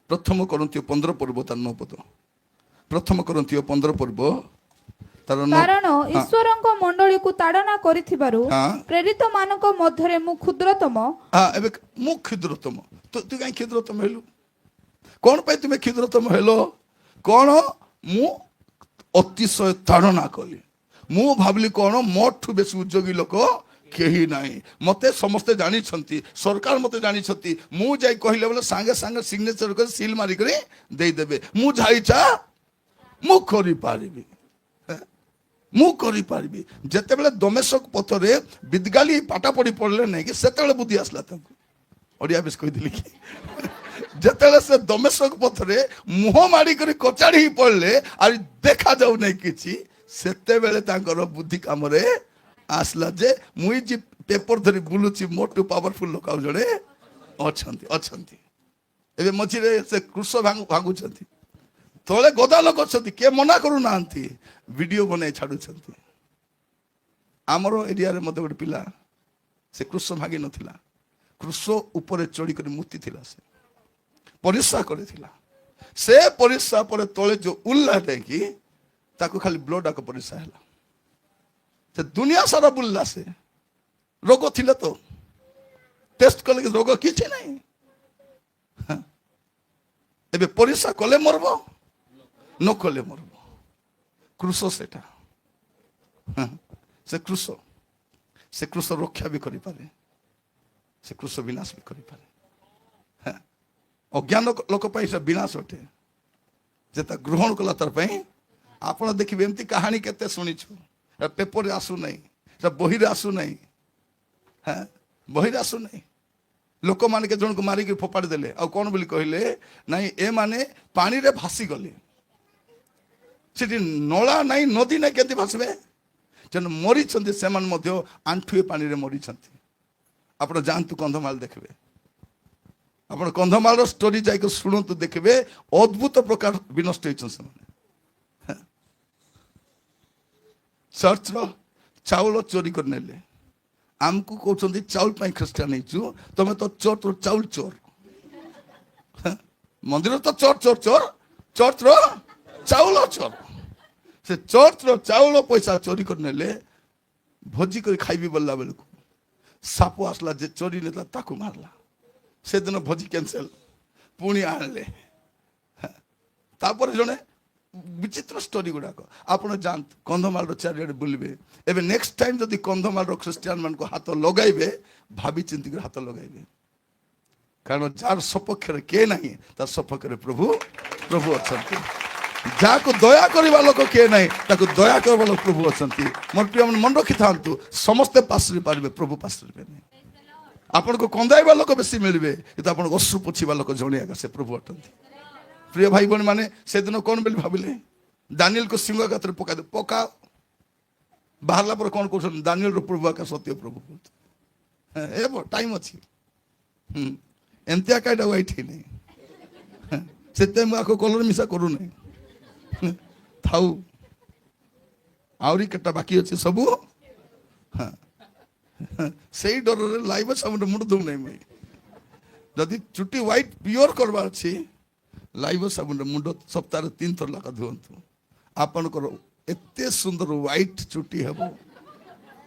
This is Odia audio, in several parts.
ପ୍ରଥମ କରନ୍ତୀୟ 15 ପର୍ବ ତାର 9 ପଦ। ପ୍ରଥମ କରନ୍ତୀୟ 15 ପର୍ବ ତାର 9। କାରଣ ଈଶ୍ୱରଙ୍କ ମଣ୍ଡଳୀକୁ ତାଡ଼ନା କରିଥିବାରୁ ହଁ। ପ୍ରେରିତ ମାନଙ୍କ ମଧ୍ୟରେ ମୁଁ କ୍ଷୁଦ୍ରତମ। ଏବେ ମୁଁ କ୍ଷୁଦ୍ରତମ। ତୁ କାହିଁ କ୍ଷୁଦ୍ରତମ ହେଲୁ? କଣ ପାଇଁ ତୁମେ କ୍ଷୁଦ୍ରତମ ହେଲ? କଣ? ମୁଁ ଅତିଶୟ ତାଡ଼ନା କଲି। ମୁଁ ଭାବିଲି କଣ ମୋଠୁ ବେଶୀ ଉଦ୍యోଗୀ ଲୋକ କେହି ନାହିଁ। ମତେ ସମସ୍ତେ ଜାଣିଛନ୍ତି, ସରକାର ମତେ ଜାଣିଛନ୍ତି। ମୁଁ ଯାଇ କହିଲେ ବୋଲେ ସାଙ୍ଗେ ସାଙ୍ଗେ ସିଗ୍ନେଚର କରି ସିଲ୍ ମାରିକରି ଦେଇଦେବେ। ମୁଁ ଯାଇ ମୁଁ କରିପାରିବି, ମୁଁ କରିପାରିବି। ଯେତେବେଳେ ଦମେଶକ ପଥରେ ବିଦଗାଲି ପାଠ ପଢି ପଢିଲେ ନାହିଁ କି ସେତେବେଳେ ବୁଦ୍ଧି ଆସିଲା ତାଙ୍କୁ। ଓଡ଼ିଆ ବେଶ କହିଥିଲି କି ଯେତେବେଳେ ସେ ଦମେଶକ ପଥରେ ମୁହଁ ମାଡ଼ିକରି କଚାଡ଼ି ହେଇ ପଡ଼ିଲେ ଆଉ ଦେଖାଯାଉ ନାହିଁ କିଛି, ସେତେବେଳେ ତାଙ୍କର ବୁଦ୍ଧି କାମରେ ଆସିଲା ଯେ ମୁଇଁ ଯେ ପେପର ଧରି ବୁଲୁଛି ମୋଠୁ ପାୱାରଫୁଲ ଲୋକ ଆଉ ଜଣେ ଅଛନ୍ତି। ଏବେ ମଝିରେ ସେ କୃଷ ଭାଙ୍ଗୁଛନ୍ତି, ତଳେ ଗଦା ଲୋକ ଅଛନ୍ତି, କିଏ ମନା କରୁନାହାନ୍ତି, ଭିଡିଓ ବନେଇ ଛାଡୁଛନ୍ତି। ଆମର ଏରିଆରେ ମତେ ଗୋଟେ ପିଲା, ସେ କୃଷ ଭାଙ୍ଗି ନଥିଲା, କୃଷ ଉପରେ ଚଢ଼ିକରି ମୂର୍ତ୍ତି ଥିଲା, ସେ ପରିସ୍ରା କରିଥିଲା। ସେ ପରିସ୍ରା ପରେ ତଳେ ଯୋଉ ଉଲ୍ଲା ଦେଇକି ତାକୁ ଖାଲି ବ୍ଲଡ ଆକ ପରିସ୍ରା ହେଲା। ସେ ଦୁନିଆ ସାରା ବୁଲିଲା। ସେ ରୋଗ ଥିଲେ ତ ଟେଷ୍ଟ କଲେ କି ରୋଗ କିଛି ନାହିଁ। ଏବେ ପରିସ୍ରା କଲେ ମରବ, ନ କଲେ ମରବ। କୃଷ ସେଟା, ସେ କୃଷ ରକ୍ଷା ବି କରିପାରେ, ସେ କୃଷ ବିନାଶ ବି କରିପାରେ। ଅଜ୍ଞାନ ଲୋକ ପାଇଁ ସେ ବିନାଶ ଅଟେ, ଯେ ତା ଗ୍ରହଣ କଲା ତାର ପାଇଁ। ଆପଣ ଦେଖିବେ ଏମିତି କାହାଣୀ କେତେ ଶୁଣିଛୁ, ପେପରରେ ଆସୁନାହିଁ, ବହିରେ ଆସୁନାହିଁ, ବହିରେ ଆସୁନାହିଁ। ଲୋକମାନେ କେତେ ଜଣକୁ ମାରିକି ଫୋପାଡ଼ି ଦେଲେ, ଆଉ କଣ ବୋଲି କହିଲେ, ନାଇଁ ଏମାନେ ପାଣିରେ ଭାସିଗଲେ। ସେଠି ନଳା ନାହିଁ, ନଦୀ ନାହିଁ, କେମିତି ଭାସିବେ? ଯେନ୍ ମରିଛନ୍ତି ସେମାନେ ମଧ୍ୟ ଆଣ୍ଠୁଏ ପାଣିରେ ମରିଛନ୍ତି। ଆପଣ ଯାଆନ୍ତୁ କନ୍ଧମାଳ ଦେଖିବେ, ଆପଣ କନ୍ଧମାଳର ଷ୍ଟୋରି ଯାଇକି ଶୁଣନ୍ତୁ, ଦେଖିବେ ଅଦ୍ଭୁତ ପ୍ରକାର ବିନଷ୍ଟ ହେଇଛନ୍ତି ସେମାନେ। ଚର୍ଚ୍ଚର ଚାଉଳ ଚୋରି କରି ନେଲେ। ଆମକୁ କହୁଛନ୍ତି ଚାଉଳ ପାଇଁ ଖ୍ରୀଷ୍ଟିଆନ ହେଇଛୁ, ତମେ ତ ଚର୍ଚ୍ଚର ଚାଉଳ ଚୋର। ମନ୍ଦିର ତ ଚର୍ଚ୍ଚର ଚାଉଳ ଚୋର। ସେ ଚର୍ଚ୍ଚର ଚାଉଳ ପଇସା ଚୋରି କରି ନେଲେ। ଭୋଜି କରି ଖାଇବି ବୋଲିଲା ବେଳକୁ ସାପ ଆସିଲା, ଯେ ଚୋରି ନେଲା ତାକୁ ମାରିଲା। ସେଦିନ ଭୋଜି କ୍ୟାନସେଲ, ପୁଣି ଆଣିଲେ। ତାପରେ ଜଣେ ବିଚିତ୍ର ଷ୍ଟୋରି ଗୁଡାକ। ଆପଣ ଯାଆନ୍ତୁ କନ୍ଧମାଳର ଚାରିଆଡେ ବୁଲିବେ। ଏବେ ନେକ୍ସଟ ଟାଇମ ଯଦି କନ୍ଧମାଳର ଖ୍ରୀଷ୍ଟିଆନ ମାନଙ୍କୁ ହାତ ଲଗାଇବେ, ଭାବି ଚିନ୍ତିକି ହାତ ଲଗାଇବେ। କାରଣ ଯାହାର ସପକ୍ଷରେ କିଏ ନାହିଁ, ତାର ସପକ୍ଷରେ ପ୍ରଭୁ ଅଛନ୍ତି। ଯାହାକୁ ଦୟା କରିବା ଲୋକ କିଏ ନାହିଁ, ତାକୁ ଦୟା କରିବା ଲୋକ ପ୍ରଭୁ ଅଛନ୍ତି। ମୋର ପ୍ରିୟ ମନେ ରଖିଥାନ୍ତୁ, ସମସ୍ତେ ପାଶରି ପାରିବେ, ପ୍ରଭୁ ପାଶରିବେନି। ଆପଣଙ୍କୁ କନ୍ଦାଇବା ଲୋକ ବେଶୀ ମିଳିବେ, କିନ୍ତୁ ଆପଣଙ୍କୁ ଅଶ୍ରୁ ପୋଛିବା ଲୋକ ଜଣେ ଆକା, ସେ ପ୍ରଭୁ ଅଟନ୍ତି। ପ୍ରିୟ ଭାଇ ଭଉଣୀ ମାନେ, ସେଦିନ କଣ ବୋଲି ଭାବିଲେ? ଦାନିଏଲକୁ ସିଂହ ଗାତରେ ପକାଅ। ବାହାରିଲା ପରେ କଣ କହୁଛନ୍ତି? ଦାନିଏଲର ପ୍ରଭୁ ଆକା ସତ୍ୟ ପ୍ରଭୁ କହୁଛନ୍ତି। ଟାଇମ ଅଛି, ଏମିତି ଆକା ଏଇଟା ହ୍ୱାଇଟ୍ ହେଇନି। ସେଥିପାଇଁ ମୁଁ ଆକୁ କଲର ମିଶା କରୁନାହିଁ। ଥାଉ, ଆହୁରି କେଟା ବାକି ଅଛି ସବୁ। ସେଇ ଡରରେ ଲାଇଭ ସାମୁଦ୍ର ମୁଣ୍ଡ ଦଉନାହିଁ ମୁଇଁ। ଯଦି ଚୁଟି ହ୍ୱାଇଟ୍ ପିଓର କରବାର ଅଛି, ଲାଇଭ ସାବୁନରେ ମୁଣ୍ଡ ସପ୍ତାହରେ 3 ଥର ଲେଖା ଧୁଅନ୍ତୁ। ଆପଣଙ୍କର ଏତେ ସୁନ୍ଦର ହ୍ୱାଇଟ୍ ଚୁଟି ହେବ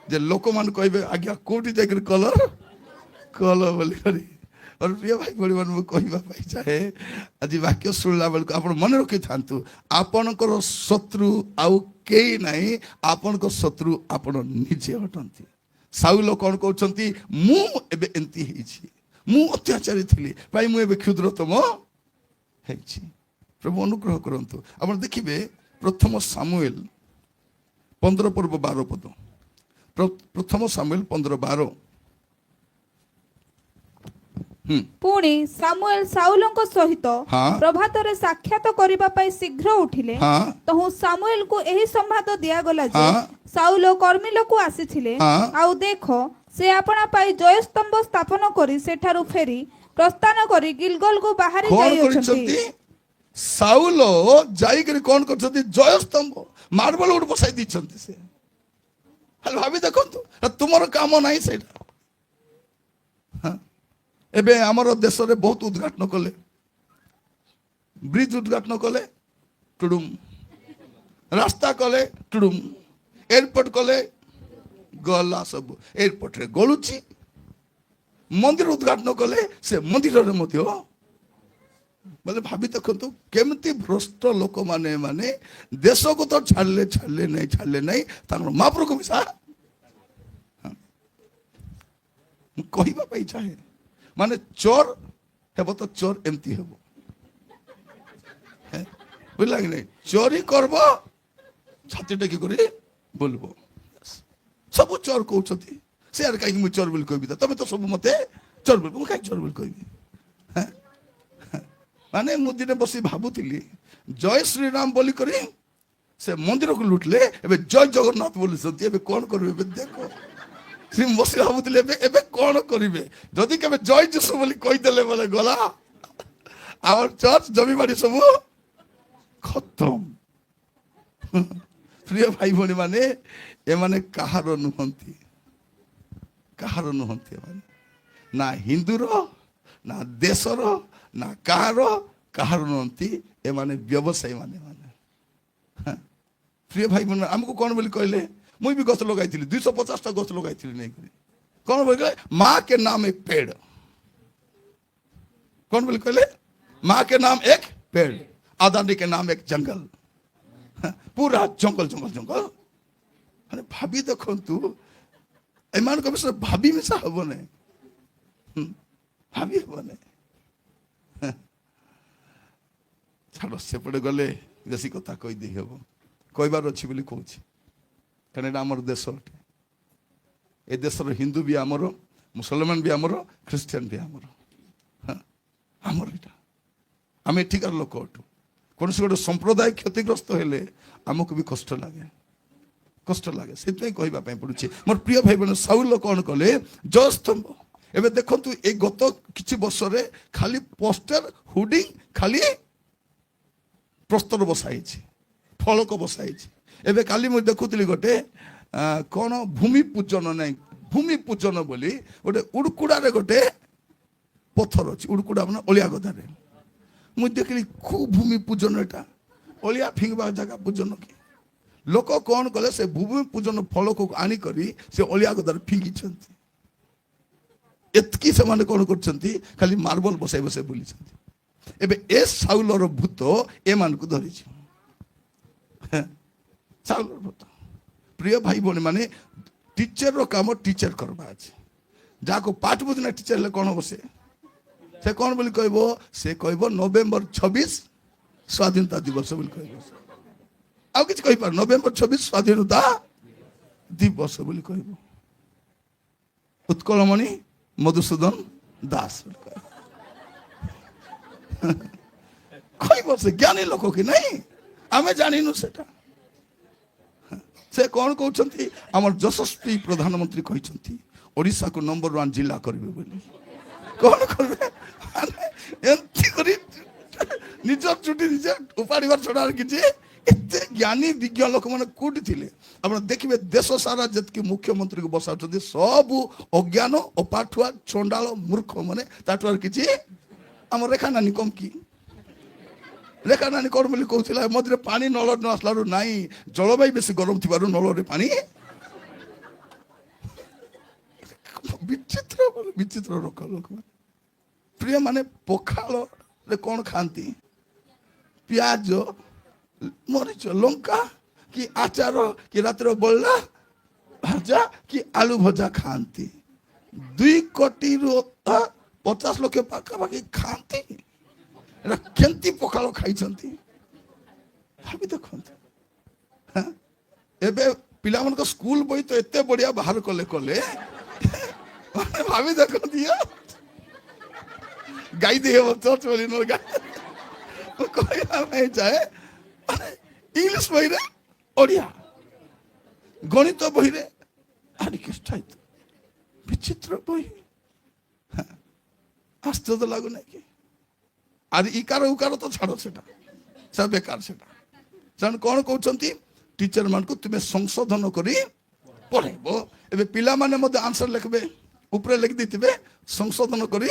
ଯେ ଲୋକମାନେ କହିବେ, ଆଜ୍ଞା କୋଉଠି ଯାଇକରି କଲର ବୋଲି କରି। ପ୍ରିୟ ଭାଇ ଭଉଣୀ ମାନେ, ମୁଁ କହିବା ପାଇଁ ଚାହେଁ, ଆଜି ବାକ୍ୟ ଶୁଣିଲା ବେଳକୁ ଆପଣ ମନେ ରଖିଥାନ୍ତୁ, ଆପଣଙ୍କର ଶତ୍ରୁ ଆଉ କେହି ନାହିଁ, ଆପଣଙ୍କ ଶତ୍ରୁ ଆପଣ ନିଜେ ଅଟନ୍ତି। ସାଉଲ କଣ କହୁଛନ୍ତି? ମୁଁ ଏବେ ଏମିତି ହେଇଛି, ମୁଁ ଅତ୍ୟାଚାରୀ ଥିଲି, ଭାଇ ମୁଁ ଏବେ କ୍ଷୁଦ୍ରତମ ହେଇଛି। ପ୍ରଭୁ ଅନୁଗ୍ରହ କରନ୍ତୁ। ଆପଣ ଦେଖିବେ ପ୍ରଥମ ସାମୁଏଲ 15 ପର୍ବ 12 ପଦ। ପ୍ରଥମ ସାମୁଏଲ 15:12। ପୁଣି ସାମୁଏଲ ସାଉଲଙ୍କ ସହିତ ହଁ। ପ୍ରଭାତରେ ସାକ୍ଷାତ କରିବା ପାଇଁ ଶୀଘ୍ର ଉଠିଲେ। ହଁ। ତହୁ ସାମୁଏଲକୁ ଏହି ସମ୍ବାଦ ଦିଆଗଲା ଯେ ହଁ। ସାଉଲ କର୍ମିଲୋକୁ ଆସିଥିଲେ। ହଁ। ଆଉ ଦେଖ, ସେ ଆପଣା ପାଇଁ ଜୟସ୍ତମ୍ଭ ସ୍ଥାପନ କରି ସେଠାରୁ ଫେରି ପ୍ରସ୍ଥାନ କରି ଗିଲଗଲକୁ ବାହାରି କଣ ଯାଇଅଛନ୍ତି। କରିଛନ୍ତି? ସାଉଲ ଯାଇକରି କଣ କରିଛନ୍ତି? ଜୟସ୍ତମ୍ଭ ମାର୍ବଲ ଗୋଟେ ବସାଇ ଦେଇଛନ୍ତି। ସେ ହେଲେ ଭାବି ଦେଖନ୍ତୁ, ତୁମର କାମ ନାହିଁ ସେଇଟା। ଏବେ ଆମର ଦେଶରେ ବହୁତ ଉଦ୍ଘାଟନ କଲେ, ବ୍ରିଜ ଉଦ୍ଘାଟନ କଲେ ଟୁଡୁମ୍, ରାସ୍ତା କଲେ ଟୁଡୁମ୍, ଏୟାରପୋର୍ଟ କଲେ ଗଲା ସବୁ ଏୟାରପୋର୍ଟରେ ଗଳୁଛି। ମନ୍ଦିର ଉଦ୍ଘାଟନ କଲେ ସେ ମନ୍ଦିରରେ ମଧ୍ୟ ବୋଲେ ଭାବି ଦେଖନ୍ତୁ କେମିତି ଭ୍ରଷ୍ଟ ଲୋକମାନେ ମାନେ ଦେଶକୁ ତ ଛାଡ଼ିଲେ ନାହିଁ ତାଙ୍କର ମହାପ୍ରଭୁକୁ ମିଶା। ମୁଁ କହିବା ପାଇଁ ଚାହେଁ ମାନେ ଚୋର ହେବ ତ ଚୋର ଏମିତି ହେବ, ବୁଝିଲା କି ନାଇଁ? ଚୋରି କରବ ଛାତି ଟେକି କରି ବୋଲବ। ସବୁ ଚୋର କହୁଛନ୍ତି ସେ ଆରେ କାହିଁକି ମୁଁ ଚୋର ବୋଲି କହିବି? ତମେ ତ ସବୁ ମତେ ଚୋର ବୋଲି, ମୁଁ କାହିଁକି ଚୋର ବୋଲି କହିବି? ମାନେ ମୁଁ ଦିନେ ବସି ଭାବୁଥିଲି ଜୟ ଶ୍ରୀରାମ ବୋଲି କରି ସେ ମନ୍ଦିରକୁ ଲୁଟିଲେ, ଏବେ ଜୟ ଜଗନ୍ନାଥ ବୋଲୁଛନ୍ତି। ଏବେ କଣ କରିବେ? ଏବେ ଦେଖ ସେ ବସି ଭାବୁଥିଲେ ଏବେ କଣ କରିବେ? ଯଦି କେବେ ଜୟ ଯୀଶୁ ବୋଲି କହିଦେଲେ ବୋଲେ ଗଲା, ଆମର ଚର୍ଚ୍ଚ ଜମିବାଡି ସବୁ ଖତମ। ପ୍ରିୟ ଭାଇ ଭଉଣୀ ମାନେ ଏମାନେ କାହାର ନୁହନ୍ତି, କାହାର ନୁହନ୍ତି ଏମାନେ, ନା ହିନ୍ଦୁର ନା ଦେଶର ନା କାହାର ନୁହନ୍ତି ଏମାନେ ବ୍ୟବସାୟୀ ମାନେ। ପ୍ରିୟ ଭାଇ ଭଉଣୀ ଆମକୁ କଣ ବୋଲି କହିଲେ? ମୁଁ ବି ଗଛ ଲଗାଇଥିଲି 250ଟା ଗଛ ଲଗାଇଥିଲି ନେଇକରି। କଣ ବୋଲି କହିଲେ? ମା କେ ନାମ ଏକ ପେड़। କଣ ବୋଲି କହିଲେ? ମା କେ ନାମ ଏକ ପେड़, ଆଦାନୀ କେ ନାମ ଏକ ଜଙ୍ଗଲ। ପୁରା ଜଙ୍ଗଲ ଜଙ୍ଗଲ ଜଙ୍ଗଲ। ମାନେ ଭାବି ଦେଖନ୍ତୁ ଏମାନଙ୍କ ବିଷୟରେ ଭାବି ମିଶା ହବ ନାହିଁ, ଭାବି ହବ ନାହିଁ। ଛାଡ଼ ସେପଟେ ଗଲେ ବେଶୀ କଥା କହିଦେଇ ହବ, କହିବାର ଅଛି ବୋଲି କହୁଛି କାରଣ ଏଇଟା ଆମର ଦେଶ ଅଟେ। ଏ ଦେଶର ହିନ୍ଦୁ ବି ଆମର, ମୁସଲମାନ ବି ଆମର, ଖ୍ରୀଷ୍ଟିଆନ ବି ଆମର। ଆମର ଏଇଟା, ଆମେ ଏଠିକାର ଲୋକ ଅଟୁ। କୌଣସି ଗୋଟେ ସମ୍ପ୍ରଦାୟ କ୍ଷତିଗ୍ରସ୍ତ ହେଲେ ଆମକୁ ବି କଷ୍ଟ ଲାଗେ, କଷ୍ଟ ଲାଗେ। ସେଥିପାଇଁ କହିବା ପାଇଁ ପଡୁଛି। ମୋର ପ୍ରିୟ ଭାଇ ଭଉଣୀ ସାଉଲ କଣ କଲେ? ଜୟସ୍ତମ୍ଭ। ଏବେ ଦେଖନ୍ତୁ ଏଇ ଗତ କିଛି ବର୍ଷରେ ଖାଲି ପୋଷ୍ଟର ହୁଡିଂ, ଖାଲି ପ୍ରସ୍ତର ବସା ହେଇଛି, ଫଳକ ବସା ହେଇଛି। ଏବେ କାଲି ମୁଁ ଦେଖୁଥିଲି ଗୋଟେ କଣ ଭୂମି ପୂଜନ, ନାହିଁ ଭୂମି ପୂଜନ ବୋଲି ଗୋଟେ ଉଡୁକୁଡାରେ ଗୋଟେ ପଥର ଅଛି, ଉଡୁକୁଡା ମାନେ ଅଳିଆ ଗଦାରେ। ମୁଁ ଦେଖିଲି ଖୁବ ଭୂମି ପୂଜନ, ଏଟା ଅଳିଆ ଫିଙ୍ଗବା ଜାଗା ପୂଜନ କି? ଲୋକ କଣ କଲେ? ସେ ଭୂମି ପୂଜନ ଫଳକୁ ଆଣିକରି ସେ ଅଳିଆ ଗଦାରେ ଫିଙ୍ଗିଛନ୍ତି। ଏତିକି ସେମାନେ କଣ କରୁଛନ୍ତି? ଖାଲି ମାର୍ବଲ ବସାଇ ବସାଇ ବୁଲିଛନ୍ତି। ଏବେ ଏ ସାଉଲର ଭୂତ ଏମାନଙ୍କୁ ଧରିଛି, ସାଉଲର ଭୂତ। ପ୍ରିୟ ଭାଇ ଭଉଣୀ ମାନେ ଟିଚରର କାମ ଟିଚର କରିବା ଅଛି। ଯାହାକୁ ପାଠ ବୁଝୁନା ଟିଚର ହେଲେ କଣ ହବ? ସେ କଣ ବୋଲି କହିବ? ସେ କହିବ ନଭେମ୍ବର 26 ସ୍ୱାଧୀନତା ଦିବସ ବୋଲି କହିବ, ଆଉ କିଛି କହିପାର। ନଭେମ୍ବର 26 ସ୍ୱାଧୀନତା ଦିବସ ବୋଲି କହିବ। ଉତ୍କଳମଣି ମଧୁସୂଦନ ଦାସ କହିବ। ସେ ଜ୍ଞାନୀ ଲୋକ କି ନାହିଁ, ଆମେ ଜାଣିନୁ ସେଟା। ସେ କଣ କହୁଛନ୍ତି? ଆମର ଯଶସ୍ୱୀ ପ୍ରଧାନମନ୍ତ୍ରୀ କହିଛନ୍ତି ଓଡ଼ିଶାକୁ ନମ୍ବର 1 ଜିଲ୍ଲା କରିବେ ବୋଲି। କଣ କରିବେ? ଏମିତି କରି ନିଜର ଚୁଟି ନିଜେ ଉପାଡ଼ିବାର ଛଡା କିଛି। ଏତେ ଜ୍ଞାନୀ ବିଜ୍ଞ ଲୋକମାନେ କୋଉଠି ଥିଲେ? ଆପଣ ଦେଖିବେ ଦେଶ ସାରା ଯେତିକି ମୁଖ୍ୟମନ୍ତ୍ରୀକୁ ବସାଉଛନ୍ତି ସବୁ ଅଜ୍ଞାନ, ଅପାଠୁଆ, ଚଣ୍ଡାଳ, ମୂର୍ଖ ମାନେ। ତାଠୁ ଆଉ କିଛି ଆମର ରେଖା ନାନୀ କମ କି? ରେଖା ନାନୀ କଣ ବୋଲି କହୁଥିଲା ମଝିରେ ପାଣି ନଳ ନ ଆସିଲାରୁ ନାଇଁ, ଜଳବାୟୁ ବେଶୀ ଗରମ ଥିବାରୁ ନଳରେ ପାଣି। ବିଚିତ୍ର ବିଚିତ୍ର ଲୋକ ଲୋକମାନେ। ପ୍ରିୟ ମାନେ ପଖାଳରେ କଣ ଖାଆନ୍ତି? ପିଆଜ, ମରିଚ, ଲଙ୍କା, କି ଆଚାର, କି ରାତିର ବଳିଲା ଭଜା, କି ଆଳୁ ଭଜା ଖାଆନ୍ତି। 2 କୋଟିରୁ 50 ଲକ୍ଷ ପାଖାପାଖି ଖାଆନ୍ତି। ଏଟା କେମିତି ପଖାଳ ଖାଇଛନ୍ତି ଭାବି ଦେଖନ୍ତୁ। ଏବେ ପିଲାମାନଙ୍କ ସ୍କୁଲ ବହି ତ ଏତେ ବଢିଆ ବାହାର କଲେ ଭାବି ଦେଖନ୍ତି। ଗାଇ ଦେଇ ହବ ଚର୍ଚ୍ଚ ବୋଲି କହିବା ପାଇଁ ଚାହେଁ। ଇଂଲିଶ ବହିରେ ଓଡ଼ିଆ, ଗଣିତ ବହିରେ ବିଚିତ୍ର ବହି। ଆଶ୍ଚର୍ଯ୍ୟ ଲାଗୁନାହିଁ କି? ଆରେ ଇକାର ଉକାର ତ ଛାଡ଼, ସେଟା ବେକାର। ସେଟା ସେମାନେ କଣ କହୁଛନ୍ତି? ଟିଚର ମାନଙ୍କୁ ତୁମେ ସଂଶୋଧନ କରି ପଢେଇବ। ଏବେ ପିଲାମାନେ ମଧ୍ୟ ଆନ୍ସର ଲେଖିବେ, ଉପରେ ଲେଖି ଦେଇଥିବେ ସଂଶୋଧନ କରି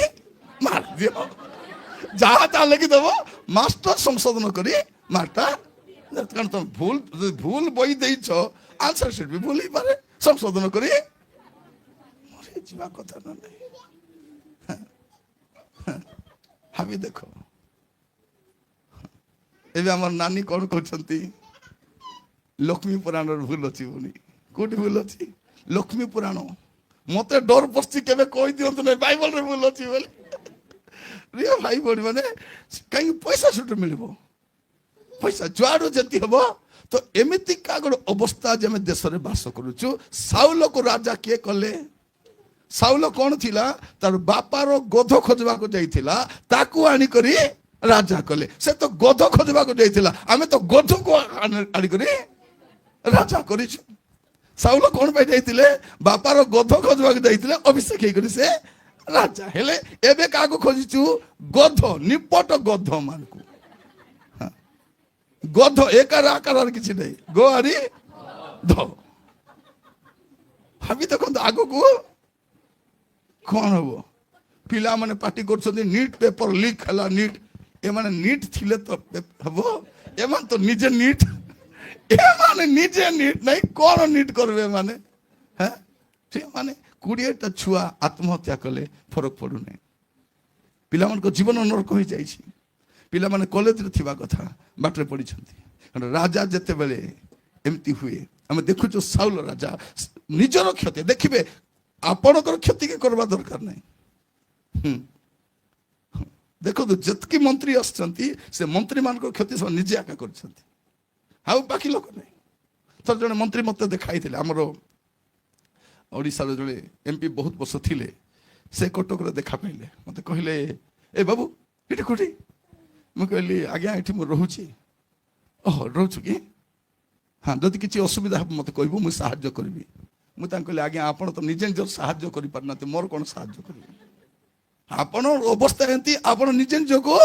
ମାରିଦିଅ। ଯାହା ତା ଲେଖିଦେବ ମାଷ୍ଟର ସଂଶୋଧନ କରି ମାର୍କଟା, କାରଣ ତମେ ଭୁଲ ବହି ଦେଇଛ, ଆନ୍ସର ସିଟ୍ ବି ଭୁଲ ହେଇପାରେ, ସଂଶୋଧନ କରି ଯିବା କଥା ନା ନାହିଁ। ଭାବି ଦେଖ, ଏବେ ଆମର ନାନୀ କଣ କହୁଛନ୍ତି, ଲକ୍ଷ୍ମୀ ପୁରାଣର ଭୁଲ ଅଛି ବୋଲି। କୋଉଠି ଭୁଲ ଅଛି? ଲକ୍ଷ୍ମୀ ପୁରାଣ। ମତେ ଡର ପଶୁଛି କେବେ କହିଦିଅନ୍ତୁ ନାହିଁ ବାଇବଲରେ ଭୁଲ ଅଛି ବୋଲି। ପ୍ରିୟ ଭାଇ ଭଉଣୀ ମାନେ, କାହିଁକି ପଇସା ସେଠୁ ମିଳିବ, ପଇସା ଯୁଆଡୁ ଯେତି ହବ। ତ ଏମିତିକା ଗୋଟେ ଅବସ୍ଥା ଯେ ଆମେ ଦେଶରେ ବାସ କରୁଛୁ। ସାଉଲକୁ ରାଜା କିଏ କଲେ? ସାଉଲ କଣ ଥିଲା? ତାର ବାପାର ଗଧ ଖୋଜିବାକୁ ଯାଇଥିଲା, ତାକୁ ଆଣିକରି ରାଜା କଲେ। ସେ ତ ଗଧ ଖୋଜିବାକୁ ଯାଇଥିଲା, ଆମେ ତ ଗଧକୁ ଆଣିକରି ରାଜା କରିଛୁ। ସାଉଲ କଣ ପାଇଁ ଯାଇଥିଲେ? ବାପାର ଗଧ ଖୋଜିବାକୁ ଯାଇଥିଲେ, ଅଭିଷେକ ହେଇକରି ସେ ରାଜା ହେଲେ। ଏବେ କାହାକୁ ଖୋଜିଛୁ? ଗଧ, ନିପଟ ଗଧ ମାନଙ୍କୁ। ଗଧ ଏକାର ଆକାର କିଛି ନାହିଁ, ଗୋ ଆରି ଧ। ଭାବି ଦେଖନ୍ତୁ ଆଗକୁ କଣ ହବ। ପିଲାମାନେ ପାଟି କରୁଛନ୍ତି ନିଟ୍ ପେପର ଲିକ୍ ହେଲା, ନିଟ୍। ଏମାନେ ନିଟ୍ ଥିଲେ ତ ହବ, ଏମାନେ ତ ନିଜେ ନିଟ୍, ଏମାନେ ନିଜେ ନିଟ୍ ନାହିଁ, କଣ ନିଟ୍ କରିବେ ଏମାନେ? হ্যাঁ, ସେମାନେ 20ଟା ଛୁଆ ଆତ୍ମହତ୍ୟା କଲେ, ଫରକ ପଡୁନାହିଁ। ପିଲାମାନଙ୍କ ଜୀବନ ନରକ ହୋଇଯାଇଛି। ପିଲାମାନେ କଲେଜରେ ଥିବା କଥା ବାଟରେ ପଡ଼ିଛନ୍ତି। ରାଜା ଯେତେବେଳେ ଏମିତି ହୁଏ, ଆମେ ଦେଖୁଛୁ ସାଉଲ ରାଜା ନିଜର କ୍ଷତି ଦେଖିବେ, ଆପଣଙ୍କର କ୍ଷତି କି କରିବା ଦରକାର ନାହିଁ। ଦେଖନ୍ତୁ ଯେତିକି ମନ୍ତ୍ରୀ ଆସିଛନ୍ତି, ସେ ମନ୍ତ୍ରୀ ମାନଙ୍କର କ୍ଷତି ସବୁ ନିଜେ ଆକା କରିଛନ୍ତି, ଆଉ ବାକି ଲୋକ ନାହିଁ। ଥରେ ଜଣେ ମନ୍ତ୍ରୀ ମତେ ଦେଖାଇଥିଲେ, ଆମର ଓଡ଼ିଶାର ଜଣେ MP ବହୁତ ବର୍ଷ ଥିଲେ, ସେ କଟକରେ ଦେଖା ପାଇଲେ। ମତେ କହିଲେ, ଏ ବାବୁ ଏଠି କୋଉଠି? ମୁଁ କହିଲି ଆଜ୍ଞା ଏଠି ମୁଁ ରହୁଛି। ଓହୋ ରହୁଛୁ କି? ହଁ, ଯଦି କିଛି ଅସୁବିଧା ହେବ ମତେ କହିବୁ, ମୁଁ ସାହାଯ୍ୟ କରିବି। ମୁଁ ତାଙ୍କୁ କହିଲି ଆଜ୍ଞା ଆପଣ ତ ନିଜେ ନିଜର ସାହାଯ୍ୟ କରିପାରୁନାହାନ୍ତି, ମୋର କ'ଣ ସାହାଯ୍ୟ କରିବେ? ଆପଣ ଅବସ୍ଥା ଏମିତି, ଆପଣ ନିଜେ ନିଜକୁ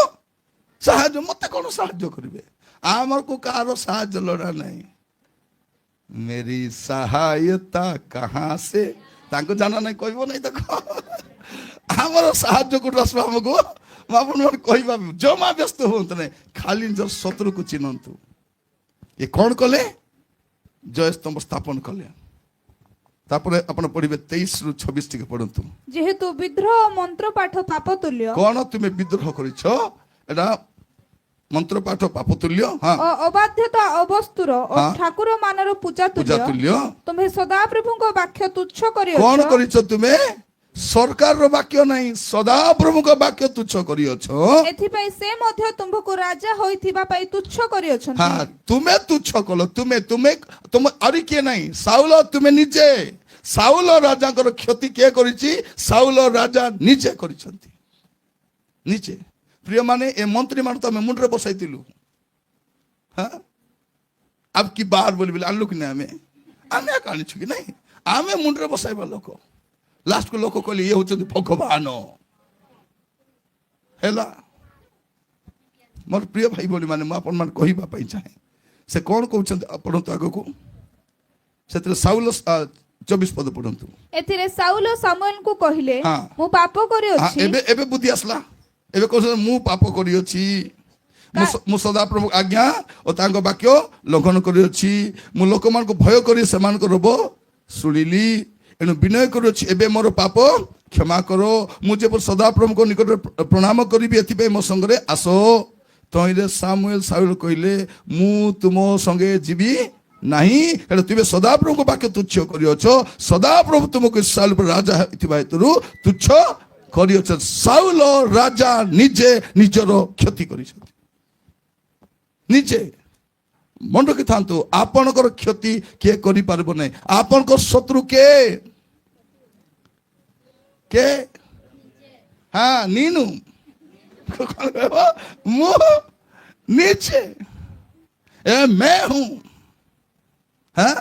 ସାହାଯ୍ୟ, ମତେ କ'ଣ ସାହାଯ୍ୟ କରିବେ? ଆମକୁ କାହାର ସାହାଯ୍ୟ ଲୋଡ଼ା ନାହିଁ। मेरी सहायता कहाँ से, ତାଙ୍କୁ ଜାନା ନାହିଁ, କହିବ ନାହିଁ। ଦେଖ ଆମର ସାହାଯ୍ୟ କୋଉଠୁ ଆସିବ ଆମକୁ? ମୁଁ ଆପଣଙ୍କୁ କହିବା, ଜମା ବ୍ୟସ୍ତ ହୁଅନ୍ତୁ ନାହିଁ, ଖାଲି ନିଜର ଶତ୍ରୁକୁ ଚିହ୍ନନ୍ତୁ। ଏ କ'ଣ କଲେ? ଜୟସ୍ତମ୍ଭ ସ୍ଥାପନ କଲେ। ତାପରେ ଆପଣ ପଢିବେ 23 ରୁ 26 ଟିକେ ପଢନ୍ତୁ। ଯେହେତୁ ବିଦ୍ରୋହ ମନ୍ତ୍ର ପାଠ ପାପ ତୁଲ୍ୟ। କ'ଣ ତୁମେ ବିଦ୍ରୋହ କରିଛ? ଏଟା ମନ୍ତ୍ର ପାଠ ପାପ ତୁଲ୍ୟ। ହଁ, ଅବାଧ୍ୟତା ଅବସ୍ତୁର ଓ ଠାକୁର ମାନର ପୂଜା ତୁଲ୍ୟ। ତୁମେ ସଦାପ୍ରଭୁଙ୍କ ବାକ୍ୟ ତୁଚ୍ଛ କରିଅଛ। କ'ଣ କରିଛ ତୁମେ? ସରକାରର ବାକ୍ୟ ନାହିଁ, ସଦାପ୍ରଭୁଙ୍କ ବାକ୍ୟ ତୁଚ୍ଛ କରିଅଛ। ଏଥିପାଇଁ ସେ ମଧ୍ୟ ତୁମକୁ ରାଜା ହୋଇଥିବା ପାଇଁ ତୁଚ୍ଛ କରିଅଛନ୍ତି। ହଁ, ତୁମେ ତୁଚ୍ଛ କଲ। ତୁମେ ଆରି କିଏ ନାହିଁ, ସାଉଲ ତୁମେ ନିଜେ। ସାଉଲ ରାଜାଙ୍କର କ୍ଷତି କିଏ କରିଛି? ସାଉଲ ରାଜା ନିଜେ କରିଛନ୍ତି, ନିଜେ। ପ୍ରିୟ ମାନେ, ଏ ମନ୍ତ୍ରୀ ମାନଙ୍କୁ ଆମେ ମୁଣ୍ଡରେ ବସାଇଥିଲୁ। ହଁ, अब की बार बोली ଆଣିଲୁ କି ନାହିଁ? ଆମେ ଆଣିଛୁ କି ନାହିଁ? ଆମେ ମୁଣ୍ଡରେ ବସାଇବା ଲୋକ। ଲାଷ୍ଟକୁ ଲୋକ କହିଲେ ଇଏ ହଉଛନ୍ତି ଭଗବାନ। ହେଲା, ମୋର ପ୍ରିୟ ଭାଇ ଭଉଣୀ ମାନେ, ମୁଁ ଆପଣମାନଙ୍କୁ କହିବା ପାଇଁ ଚାହେଁ, ସେ କ'ଣ କହୁଛନ୍ତି ପଢନ୍ତୁ ଆଗକୁ। ସେଥିରେ ସାଉଲ 24 ପଦ ପଢନ୍ତୁ। ଏଥିରେ ସାଉଲ ସାମୁଏଲଙ୍କୁ କହିଲେ, ମୁଁ ପାପ କରିଅଛି। ଏବେ ବୁଦ୍ଧି ଆସିଲା। ଏବେ କହୁଛନ୍ତି ମୁଁ ପାପ କରିଅଛି, ମୁଁ ସଦାପ୍ରଭୁ ଆଜ୍ଞା ଓ ତାଙ୍କ ବାକ୍ୟ ଲଙ୍ଘନ କରିଅଛି। ମୁଁ ଲୋକମାନଙ୍କୁ ଭୟ କରି ସେମାନଙ୍କ ରୋଗ ଶୁଣିଲି, ଏଣୁ ବିନୟ କରୁଅଛି, ଏବେ ମୋର ପାପ କ୍ଷମା କର। ମୁଁ ଯେପରି ସଦାପ୍ରଭୁଙ୍କ ନିକଟରେ ପ୍ରଣାମ କରିବି, ଏଥିପାଇଁ ମୋ ସଙ୍ଗରେ ଆସ। ତହିଁରେ ସାମୁଏଲ ସାଉଲ କହିଲେ, ମୁଁ ତୁମ ସଙ୍ଗେ ଯିବି ନାହିଁ, ହେଲେ ତୁମେ ସଦାପ୍ରଭୁଙ୍କ ବାକ୍ୟ ତୁଚ୍ଛ କରିଅଛ। ସଦାପ୍ରଭୁ ତୁମକୁ ଇସ୍ରାଏଲ ଉପରେ ରାଜା ହେଇଥିବା ହେତୁରୁ ତୁଚ୍ଛ କରିଅଛ। ସାଉଲ ରାଜା ନିଜେ ନିଜର କ୍ଷତି କରିଛନ୍ତି, ନିଜେ। ମନେ ରଖିଥାନ୍ତୁ, ଆପଣଙ୍କର କ୍ଷତି କିଏ କରିପାରିବ ନାହିଁ। ଆପଣଙ୍କର ଶତ୍ରୁ କିଏ? ହଁ, नीनू ମୁଁ नीचे मैं हूं। हाँ,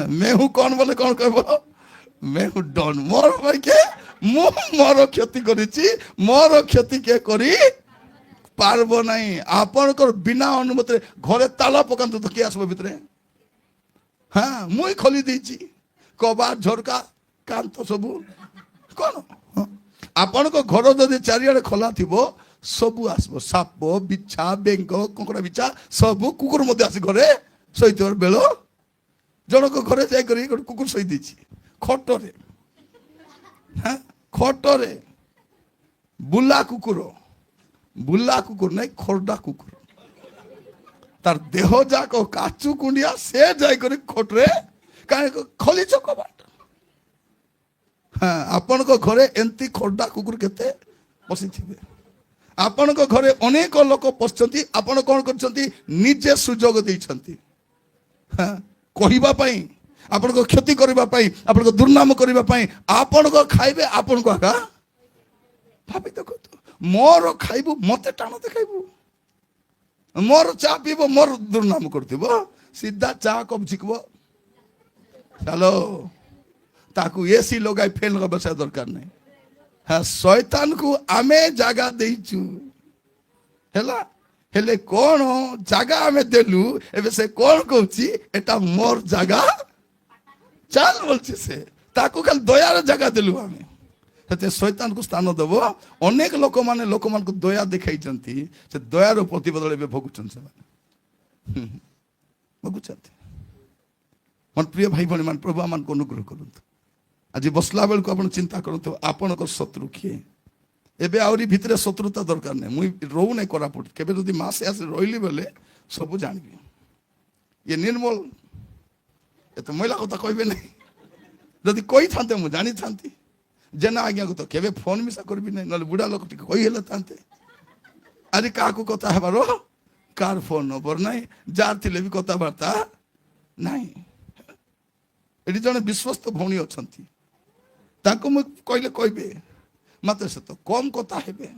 मैं हूं कौन बोले कौन कहब? मैं हूं डन। मोर भाई के ମୁଁ ମୋର କ୍ଷତି କରିଛି, ମୋର କ୍ଷତି କିଏ କରି ପାରବ ନାହିଁ। ଆପଣଙ୍କର ବିନା ଅନୁମତିରେ ଘରେ ତାଲା ପକାନ୍ତୁ ତ କିଏ ଆସିବ ଭିତରେ? ହଁ, ମୁଁ ଖୋଲି ଦେଇଛି କବାଟ, ଝରକା, କାନ୍ଥ ସବୁ। କ'ଣ ଆପଣଙ୍କ ଘର ଯଦି ଚାରିଆଡେ ଖୋଲା ଥିବ, ସବୁ ଆସିବ ସାପ ବିଛା ବେଙ୍ଗ କଙ୍କଡ଼ା ବିଛା ସବୁ କୁକୁର ମଧ୍ୟ ଆସି ଘରେ ଶୋଇଥିବାର ବେଳ ଜଣକ ଘରେ ଯାଇକରି ଗୋଟେ କୁକୁର ଶୋଇ ଦେଇଛି ଖଟରେ ଖଟରେ ବୁଲା କୁକୁର ନାଇଁ ଖରଡା କୁକୁର ତାର ଦେହ ଯାକ କାଚୁ କୁଣ୍ଡିଆ ସେ ଯାଇକରି ଖଟରେ କାହିଁକି ଖୋଲିଛ କବାଟ ଆପଣଙ୍କ ଘରେ ଏମିତି ଖରଡା କୁକୁର କେତେ ବସିଥିବେ ଆପଣଙ୍କ ଘରେ ଅନେକ ଲୋକ ପଶିଛନ୍ତି ଆପଣ କଣ କରିଛନ୍ତି ନିଜେ ସୁଯୋଗ ଦେଇଛନ୍ତି କହିବା ପାଇଁ ଆପଣଙ୍କ କ୍ଷତି କରିବା ପାଇଁ ଆପଣଙ୍କ ଦୁର୍ନାମ କରିବା ପାଇଁ ଆପଣଙ୍କ ଖାଇବେ ଆପଣଙ୍କ ଆକା ଭାବି ଦେଖନ୍ତୁ ମୋର ଖାଇବୁ ମତେ ଟାଣ ଦେଖାଇବୁ ମୋର ଚା ପିଇବ ମୋର ଦୁର୍ନାମ କରୁଥିବ ସିଧା ଚା କପ୍ ଝିକବ ଚାଲ ତାକୁ ଏସି ଲଗାଇ ଫ୍ୟାନ୍ ବସାଇବା ଦରକାର ନାହିଁ ଶୈତାନକୁ ଆମେ ଜାଗା ଦେଇଛୁ ହେଲା ହେଲେ କଣ ଜାଗା ଆମେ ଦେଲୁ ଏବେ ସେ କଣ କହୁଛି ଏଟା ମୋର ଜାଗା ଚାଲ ବୋଲଛି ସେ ତାକୁ ଖାଲି ଦୟାର ଜାଗା ଦେଲୁ ଆମେ ସେତେ ଶୈତାନକୁ ସ୍ଥାନ ଦେବ ଅନେକ ଲୋକମାନଙ୍କୁ ଦୟା ଦେଖାଇଛନ୍ତି ସେ ଦୟାର ପ୍ରତିବଦଳ ଏବେ ଭୋଗୁଛନ୍ତି ସେମାନେ ଭୋଗୁଛନ୍ତି ମୋର ପ୍ରିୟ ଭାଇ ଭଉଣୀ ମାନେ ପ୍ରଭୁ ଆମମାନଙ୍କୁ ଅନୁଗ୍ରହ କରନ୍ତୁ ଆଜି ବସିଲା ବେଳକୁ ଆପଣ ଚିନ୍ତା କରନ୍ତୁ ଆପଣଙ୍କ ଶତ୍ରୁ କିଏ ଏବେ ଆହୁରି ଭିତରେ ଶତ୍ରୁତା ଦରକାର ନାହିଁ ମୁଁ ରହୁନାହିଁ କୋରାପୁଟ କେବେ ଯଦି ମାସେ ଆସି ରହିଲି ବେଲେ ସବୁ ଜାଣିବି ଇଏ ନିର୍ମଳ ଏତେ ମହିଳା କଥା କହିବେ ନାହିଁ ଯଦି କହିଥାନ୍ତେ ମୁଁ ଜାଣିଥାନ୍ତି ଯେ ନା ଆଜ୍ଞାକୁ ତ କେବେ ଫୋନ ମିଶା କରିବି ନାହିଁ ନହେଲେ ବୁଢ଼ା ଲୋକ ଟିକେ କହିହେଲେ ଥାନ୍ତେ ଆଜି କାହାକୁ କଥା ହେବାର କାହାର ଫୋନ ନମ୍ବର ନାହିଁ ଯାହାର ଥିଲେ ବି କଥାବାର୍ତ୍ତା ନାହିଁ ଏଠି ଜଣେ ବିଶ୍ୱସ୍ତ ଭଉଣୀ ଅଛନ୍ତି ତାଙ୍କୁ ମୁଁ କହିଲେ କହିବେ ମାତ୍ର ସେ ତ କମ କଥା ହେବେ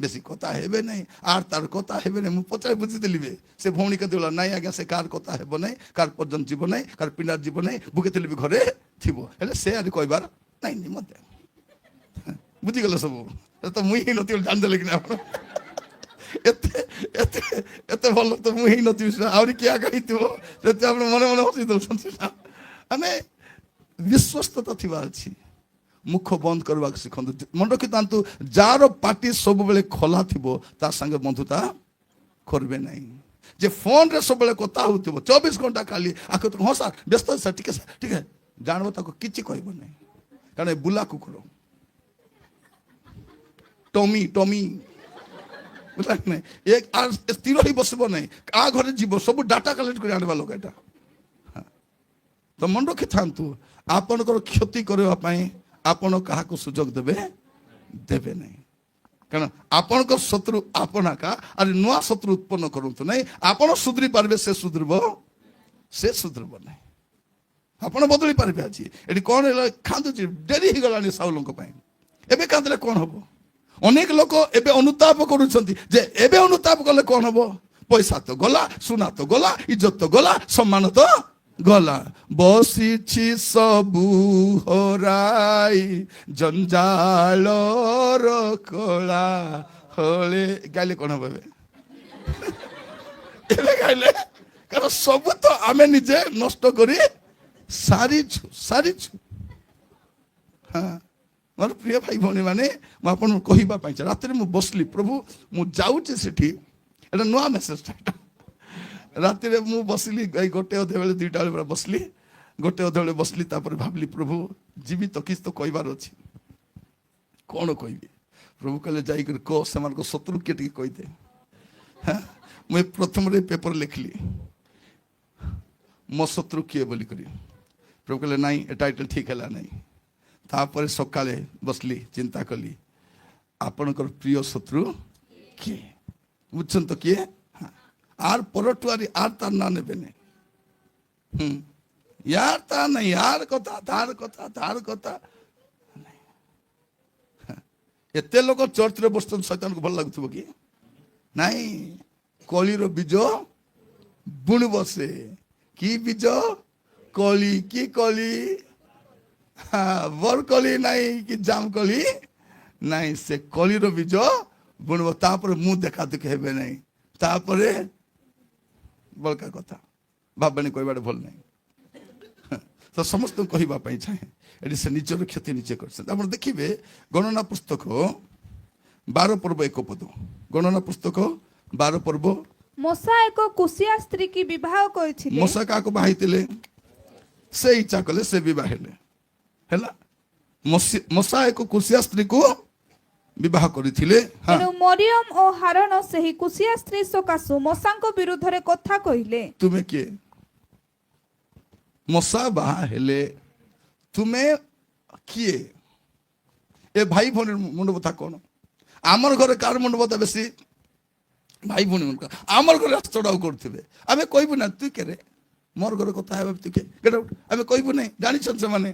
ବେଶୀ କଥା ହେବେ ନାହିଁ ଆର ତାର କଥା ହେବେ ନାହିଁ ମୁଁ ପଚାରି ବୁଝିଥିଲି ସେ ଭଉଣୀ କେତେ ବେলা ନାଇଁ ଆଜ୍ଞା ସେ କାହାର କଥା ହେବ ନାହିଁ କାହାର ପର୍ଯ୍ୟନ୍ତ ଯିବ ନାହିଁ କାହାର ପିଲାର ଯିବ ନାହିଁ ଭୁକିଥିଲେ ବି ଘରେ ଥିବ ହେଲେ ସେ ଆଜି କହିବାର ନାଇଁ ମତେ ବୁଝିଗଲେ ସବୁ ତ ମୁଇଁ ହିଁ ନଥିବି ଜାଣିଦେଲେ କି ନା ଆପଣ ଏତେ ଏତେ ଏତେ ଭଲ ତ ମୁଁ ହିଁ ନଥିବି ଆହୁରି କିଏ ଆଗ ହେଇଥିବ ସେତେ ଆପଣ ମନେ ମନେ ହସି ଦଉଛନ୍ତି ନା ଆମେ ବିଶ୍ୱସ୍ତତା ଥିବା ଅଛି ମୁଖ ବନ୍ଦ କରିବାକୁ ଶିଖନ୍ତୁ ମନେ ରଖିଥାନ୍ତୁ ଯାହାର ପାଟି ସବୁବେଳେ ଖୋଲା ଥିବ ତା ସାଙ୍ଗେ ବନ୍ଧୁତା କରିବେ ନାହିଁ ଯେ ଫୋନରେ ସବୁବେଳେ କଥା ହଉଥିବ 24 ଘଣ୍ଟା ଖାଲି ଆଖ ହଁ ସାର୍ ବ୍ୟସ୍ତ ସାର୍ ଟିକେ ଜାଣିବ ତାକୁ କିଛି କହିବ ନାହିଁ କାରଣ ବୁଲା କୁକୁର ଟମି ବୁଝିଲା ସ୍ଥିର ହେଇ ବସିବ ନାହିଁ କାହା ଘରେ ଯିବ ସବୁ ଡାଟା କଲେକ୍ଟ କରି ଆଣିବା ଲୋକ ଏଟା ତ ମନେ ରଖିଥାନ୍ତୁ ଆପଣଙ୍କର କ୍ଷତି କରିବା ପାଇଁ ଆପଣ କାହାକୁ ସୁଯୋଗ ଦେବେ ନାହିଁ କାରଣ ଆପଣଙ୍କ ଶତ୍ରୁ ଆପଣକା ଆରେ ନୂଆ ଶତ୍ରୁ ଉତ୍ପନ୍ନ କରନ୍ତୁ ନାହିଁ ଆପଣ ସୁଧରି ପାରିବେ ସେ ସୁଧରିବ ନାହିଁ ଆପଣ ବଦଳି ପାରିବେ ଆଜି ଏଠି କଣ ହେଲା କାନ୍ଦୁଛି ଡେରି ହେଇଗଲାଣି ସାଉଲଙ୍କ ପାଇଁ ଏବେ କାନ୍ଦିଲେ କଣ ହବ ଅନେକ ଲୋକ ଏବେ ଅନୁତାପ କରୁଛନ୍ତି ଯେ ଏବେ ଅନୁତାପ କଲେ କଣ ହବ ପଇସା ତ ଗଲା ସୁନା ତ ଗଲା ଇଜ୍ଜତ ତ ଗଲା ସମ୍ମାନ ତ ଗଲା ବସିଛି ସବୁ ହରାଇ ଜଞ୍ଜାଳର କଳା ହଳେ ଗାଇଲେ କଣ ହବ ଏବେ ଗାଇଲେ କାରଣ ସବୁ ତ ଆମେ ନିଜେ ନଷ୍ଟ କରି ସାରିଛୁ ମୋର ପ୍ରିୟ ଭାଇ ଭଉଣୀ ମାନେ ମୁଁ ଆପଣଙ୍କୁ କହିବା ପାଇଁ ରାତିରେ ମୁଁ ବସିଲି ପ୍ରଭୁ ମୁଁ ଯାଉଛି ସେଠି ଏଟା ନୂଆ ମେସେଜଟା ରାତିରେ ମୁଁ ବସିଲି ଏଇ 1:30 ବେଳେ 2ଟା ବେଳେ ପୁରା ବସିଲି 1:30 ବେଳେ ବସିଲି ତାପରେ ଭାବିଲି ପ୍ରଭୁ ଯିବି ତ କିଛି ତ କହିବାର ଅଛି କଣ କହିବି ପ୍ରଭୁ କହିଲେ ଯାଇକରି କହ ସେମାନଙ୍କ ଶତ୍ରୁ କିଏ ଟିକେ କହିଦେ ମୁଁ ପ୍ରଥମରେ ପେପର ଲେଖିଲି ମୋ ଶତ୍ରୁ କିଏ ବୋଲିକରି ପ୍ରଭୁ କହିଲେ ନାଇଁ ଏ ଟାଇଟଲ ଠିକ ହେଲା ନାହିଁ ତାପରେ ସକାଳେ ବସିଲି ଚିନ୍ତା କଲି ଆପଣଙ୍କର ପ୍ରିୟ ଶତ୍ରୁ କିଏ ବୁଝୁଛନ୍ତି ତ କିଏ आर परटुआरी आर तार ना नेबे ने यार ता नहीं यार कथा तार कथा एते लोक चर्च रे बसतन शैतान को भल लागुथबो कि नहीं कलिर बीज बुण बसे की बीज कली की कली बर कली नहीं कि जाम कली नहीं से कलिर बीज बुणब तापर मु देखा देखी हेबे नहीं तापरे बड़का कथा भावनी कहबार भल नहीं तो समस्त कहवाई चाहे ये से निजर क्षति निजे कर देखिए गणना पुस्तक 12 ପର୍ବ 1 ପଦ ଗଣନା ପୁସ୍ତକ 12 ପର୍ବ। ମୂଷା ଏକ କୁଶିଆ ସ୍ତ୍ରୀ କି ବିବାହ କରିଥିଲେ। ମୂଷା କାହାକୁ ବାହାଇଥିଲେ? ସେ ଇଚ୍ଛା କଲେ ସେ ବିବାହ ହେଲେ ହେଲା। ମୂଷା ଏକ କୁଶିଆ ସ୍ତ୍ରୀକୁ ବିବାହ କରିଥିଲେ। ହଁ, ତେଣୁ ମରିୟମ ଓ ହାରଣ ସେହି କୁଶିଆ ସ୍ତ୍ରୀ ସକାଶୁ ମୂଷାଙ୍କ ବିରୁଦ୍ଧରେ କଥା କହିଲେ। ତୁମେ କିଏ? ମୂଷା ବାହା ହେଲେ, ତୁମେ କିଏ? ଏ ଭାଇ ଭଉଣୀ ମୁଣ୍ଡ ବଥା କଣ? ଆମର ଘରେ କାହାର ମୁଣ୍ଡ ବଥା ବେଶୀ? ଭାଇ ଭଉଣୀ ମୁଣ୍ଡ। ଆମର ଘରେ ଚଢାଉ କରୁଥିବେ, ଆମେ କହିବୁ ନା ତୁ କେରେ, ମୋର ଘରେ କଥା ହେବା ତୁ କେ, ଆମେ କହିବୁ ନାହିଁ। ଜାଣିଛନ୍ତି ସେମାନେ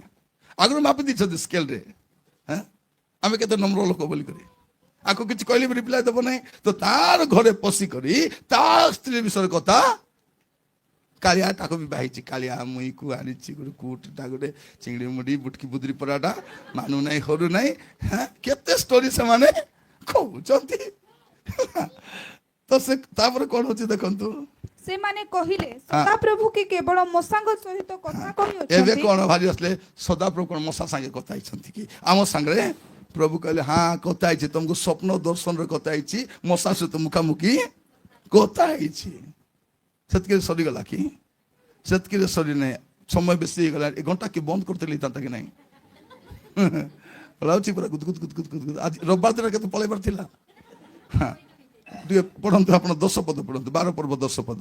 ଆଗରୁ ମାପି ଦେଇଛନ୍ତି ସ୍କେଲରେ। ହଁ, ଆମେ କେତେ ନମ୍ର ଲୋକ ବୋଲି କରି ଆକୁ କିଛି କହିଲେ ବି ରିପ୍ଲାଏ ଦେବ ନାହିଁ। ତ ତାର ଘରେ ପଶିକରି ତା ସ୍ତ୍ରୀ ବିଷୟରେ କଥା, କାଳିଆ ତାକୁ ବି ବାହିଛି, କାଳିଆ ମୁଇଁକୁ ଆଣିଛି ଗୋଟେ କୁଟଟା, ଗୋଟେ ଚିଙ୍ଗିଡ଼ି ମୁଢି ବୁଟକି ବୁଦ୍ରି ପରାଟା, ମାନୁ ନାହିଁ ହରୁ ନାହିଁ। କେତେ ଷ୍ଟୋରି ସେମାନେ କହୁଛନ୍ତି। ତ ସେ ତାପରେ କଣ ହଉଛି ଦେଖନ୍ତୁ। ସେମାନେ କହିଲେ ସଦାପ୍ରଭୁ କି କେବଳ ମୂଷାଙ୍କ ସହିତ କଥା ଏବେ କହିଅଛନ୍ତି। କଣ ଭାରି ଆସିଲେ, ସଦାପ୍ରଭୁ କଣ ମଶା ସାଙ୍ଗେ କଥା ହେଇଛନ୍ତି କି ଆମ ସାଙ୍ଗରେ? ପ୍ରଭୁ କହିଲେ ହଁ କଥା ହେଇଛି, ତମକୁ ସ୍ୱପ୍ନ ଦର୍ଶନରେ କଥା ହେଇଛି, ମଶା ସହିତ ମୁଖାମୁଖି କଥା ହେଇଛି। ସେତିକି ସରିଗଲା କି? ସେତିକି ସରି ନାହିଁ, ସମୟ ବେଶୀ ହେଇଗଲା। ଏ ଘଣ୍ଟା କି ବନ୍ଦ କରିଥିଲି ତାନ୍ତା କି ନାହିଁ? ଲାଗୁଛି ପୁରା ଗୁଦ ଗୁଦ ଗୁଦ ଗୁଦ ଗୁଦ। ଆଜି ରବିବାର ଦିନ କେତେ ପଳେଇବାର ଥିଲା। ହଁ, ଟିକେ ପଢନ୍ତୁ ଆପଣ 10 ପଦ ପଢନ୍ତୁ, 12 ପର୍ବ 10 ପଦ।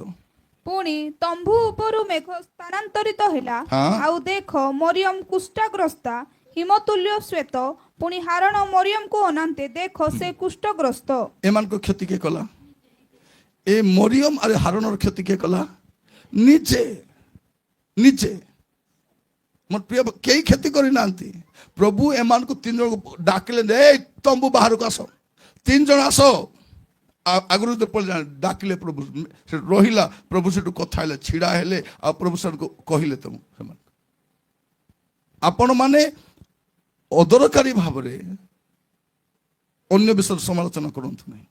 ପୁଣି ତମ୍ଭୁ ଉପରୁ ମେଘ ସ୍ଥାନାନ୍ତରିତ ହେଲା। ହଁ। ଆଉ ଦେଖ ମରିୟମ କୁଷ୍ଠଗ୍ରସ୍ତା, ହିମତୁଲ୍ୟ ଶ୍ଵେତ। ପୁଣି ହାରଣ ମରିୟମକୁ ଅନାନ୍ତେ, ଦେଖ ସେ କୁଷ୍ଠଗ୍ରସ୍ତ। ଏମାନଙ୍କ କ୍ଷତି କିଏ କଲା? ଏ ମରିୟମ ଆରେ ହାରଣର କ୍ଷତି କିଏ କଲା? ନିଜେ ନିଜେ। ମୋର ପ୍ରିୟ, କେହି କ୍ଷତି କରିନାହାନ୍ତି। ପ୍ରଭୁ ଏମାନଙ୍କୁ 3 ଜଣଙ୍କୁ ଡାକିଲେ, ଏ ତମ୍ବୁ ବାହାରକୁ ଆସ, 3 ଜଣ ଆସ। ଆଗରୁ ଡାକିଲେ, ପ୍ରଭୁ ସେଠୁ ରହିଲା, ପ୍ରଭୁ ସେଠୁ କଥା ହେଲେ, ଛିଡା ହେଲେ, ଆଉ ପ୍ରଭୁ ସେମାନଙ୍କୁ କହିଲେ, ତମ ସେମାନେ ଆପଣ ମାନେ ଅଦରକାରୀ ଭାବରେ ଅନ୍ୟ ବିଷୟରେ ସମାଲୋଚନା କରନ୍ତୁ ନାହିଁ।